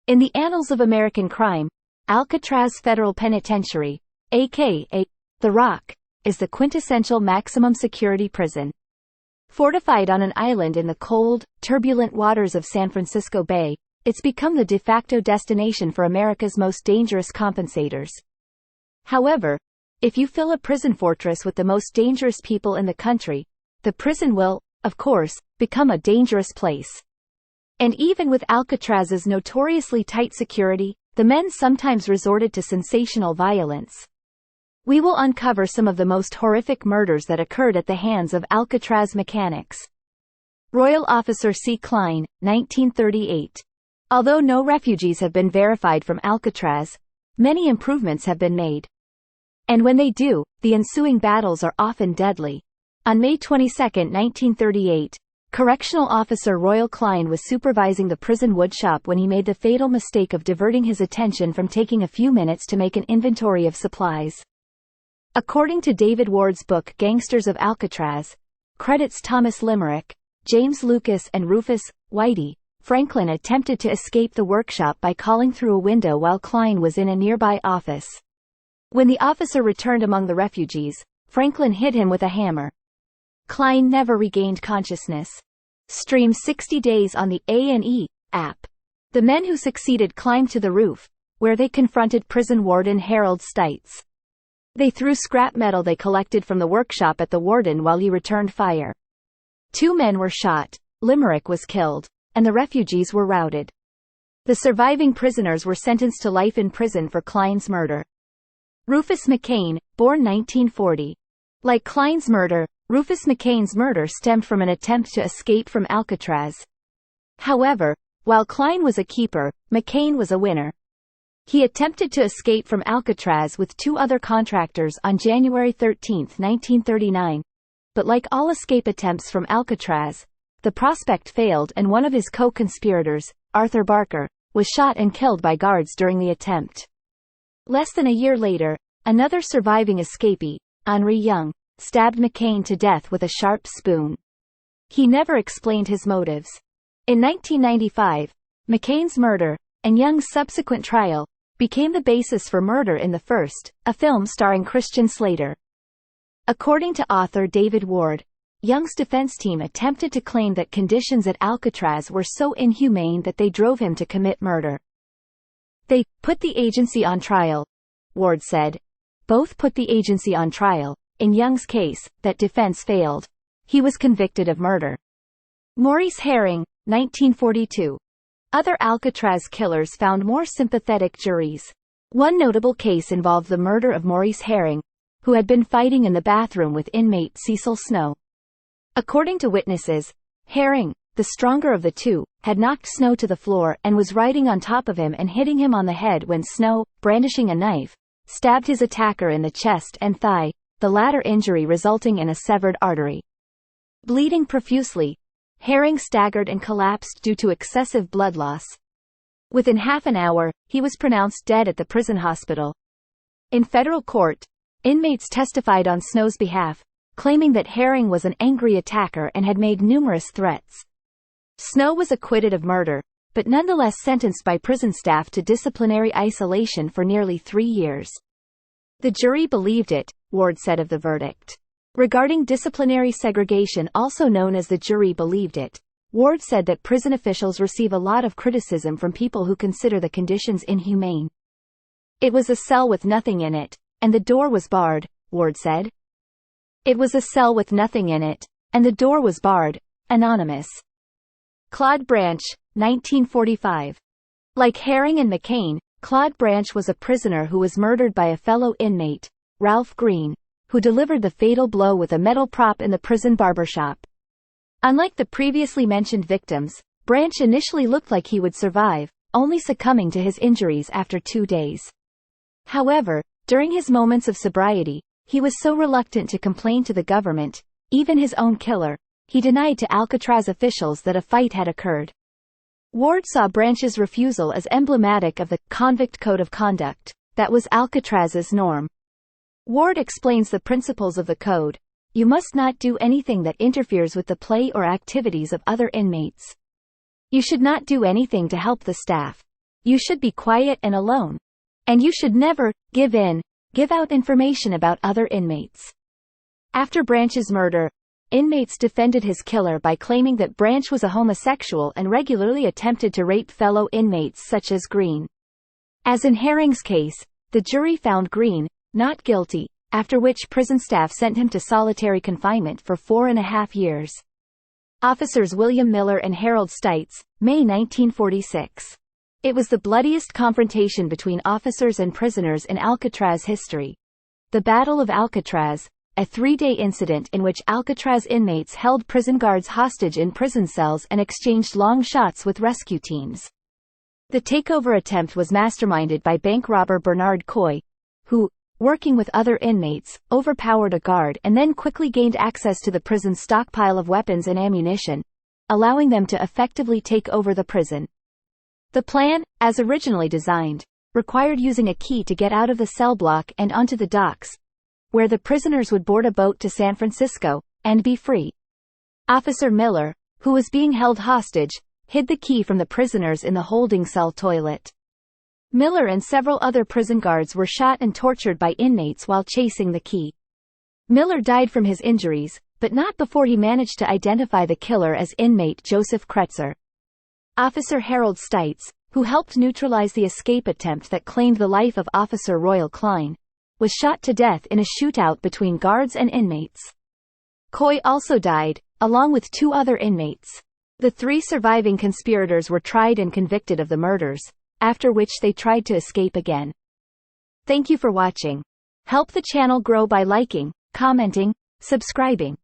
In the annals of American crime, Alcatraz Federal Penitentiary, aka The Rock, is the quintessential maximum security prison. Fortified on an island in the cold, turbulent waters of San Francisco Bay, it's become the de facto destination for America's most dangerous compensators. However, if you fill a prison fortress with the most dangerous people in the country, the prison will, of course, become a dangerous place. And even with Alcatraz's notoriously tight security, the men sometimes resorted to sensational violence. We will uncover some of the most horrific murders that occurred at the hands of Alcatraz mechanics. Royal Officer C. Klein, 1938. Although no refugees have been verified from Alcatraz, many improvements have been made. And when they do, the ensuing battles are often deadly. On May 22, 1938, Correctional Officer Royal Klein was supervising the prison woodshop when he made the fatal mistake of diverting his attention from taking a few minutes to make an inventory of supplies. According to David Ward's book Gangsters of Alcatraz, credits Thomas Limerick, James Lucas and Rufus Whitey, Franklin attempted to escape the workshop by calling through a window while Klein was in a nearby office. When the officer returned among the refugees, Franklin hit him with a hammer. Klein never regained consciousness. Stream 60 days on the A&E app. The men who succeeded climbed to the roof, where they confronted prison warden Harold Stites. They threw scrap metal they collected from the workshop at the warden while he returned fire. 2 men were shot, Limerick was killed, and the refugees were routed. The surviving prisoners were sentenced to life in prison for Klein's murder. Rufus McCain, born 1940. Like Klein's murder, Rufus McCain's murder stemmed from an attempt to escape from Alcatraz. However, while Klein was a keeper, McCain was a winner. He attempted to escape from Alcatraz with 2 other contractors on January 13, 1939. But like all escape attempts from Alcatraz, the prospect failed and one of his co-conspirators, Arthur Barker, was shot and killed by guards during the attempt. Less than a year later, another surviving escapee, Henri Young, stabbed McCain to death with a sharp spoon. He never explained his motives. In 1995, McCain's murder, and Young's subsequent trial, became the basis for Murder in the First, a film starring Christian Slater. According to author David Ward, Young's defense team attempted to claim that conditions at Alcatraz were so inhumane that they drove him to commit murder. They put the agency on trial, Ward said. Both put the agency on trial. In Young's case, that defense failed. He was convicted of murder. Maurice Herring, 1942. Other Alcatraz killers found more sympathetic juries. One notable case involved the murder of Maurice Herring, who had been fighting in the bathroom with inmate Cecil Snow. According to witnesses, Herring, the stronger of the two, had knocked Snow to the floor and was riding on top of him and hitting him on the head when Snow, brandishing a knife, stabbed his attacker in the chest and thigh, the latter injury resulting in a severed artery. Bleeding profusely, Herring staggered and collapsed due to excessive blood loss. Within half an hour, he was pronounced dead at the prison hospital. In federal court, inmates testified on Snow's behalf, claiming that Herring was an angry attacker and had made numerous threats. Snow was acquitted of murder, but nonetheless sentenced by prison staff to disciplinary isolation for nearly 3 years. The jury believed it, Ward said of the verdict. Regarding disciplinary segregation, also known as the jury believed it, Ward said that prison officials receive a lot of criticism from people who consider the conditions inhumane. It was a cell with nothing in it, and the door was barred, Ward said. It was a cell with nothing in it, and the door was barred. Anonymous. Claude Branch, 1945. Like Herring and McCain, Claude Branch was a prisoner who was murdered by a fellow inmate, Ralph Green, who delivered the fatal blow with a metal prop in the prison barbershop. Unlike the previously mentioned victims, Branch initially looked like he would survive, only succumbing to his injuries after 2 days. However, during his moments of sobriety, he was so reluctant to complain to the government, even his own killer, he denied to Alcatraz officials that a fight had occurred. Ward saw Branch's refusal as emblematic of the convict code of conduct that was Alcatraz's norm. Ward explains the principles of the code. You must not do anything that interferes with the play or activities of other inmates. You should not do anything to help the staff. You should be quiet and alone. And you should never give out information about other inmates. After Branch's murder, inmates defended his killer by claiming that Branch was a homosexual and regularly attempted to rape fellow inmates such as Green. As in Herring's case, the jury found Green not guilty, after which prison staff sent him to solitary confinement for 4.5 years. Officers William Miller and Harold Stites, May 1946. It was the bloodiest confrontation between officers and prisoners in Alcatraz history. The Battle of Alcatraz, a 3-day incident in which Alcatraz inmates held prison guards hostage in prison cells and exchanged long shots with rescue teams. The takeover attempt was masterminded by bank robber Bernard Coy, who, working with other inmates, overpowered a guard and then quickly gained access to the prison's stockpile of weapons and ammunition, allowing them to effectively take over the prison. The plan, as originally designed, required using a key to get out of the cell block and onto the docks, where the prisoners would board a boat to San Francisco and be free. Officer Miller, who was being held hostage, hid the key from the prisoners in the holding cell toilet. Miller and several other prison guards were shot and tortured by inmates while chasing the key. Miller died from his injuries, but not before he managed to identify the killer as inmate Joseph Kretzer. Officer Harold Stites, who helped neutralize the escape attempt that claimed the life of Officer Royal Klein, was shot to death in a shootout between guards and inmates. Coy also died, along with 2 other inmates. The 3 surviving conspirators were tried and convicted of the murders, after which they tried to escape again. Thank you for watching. Help the channel grow by liking, commenting, subscribing,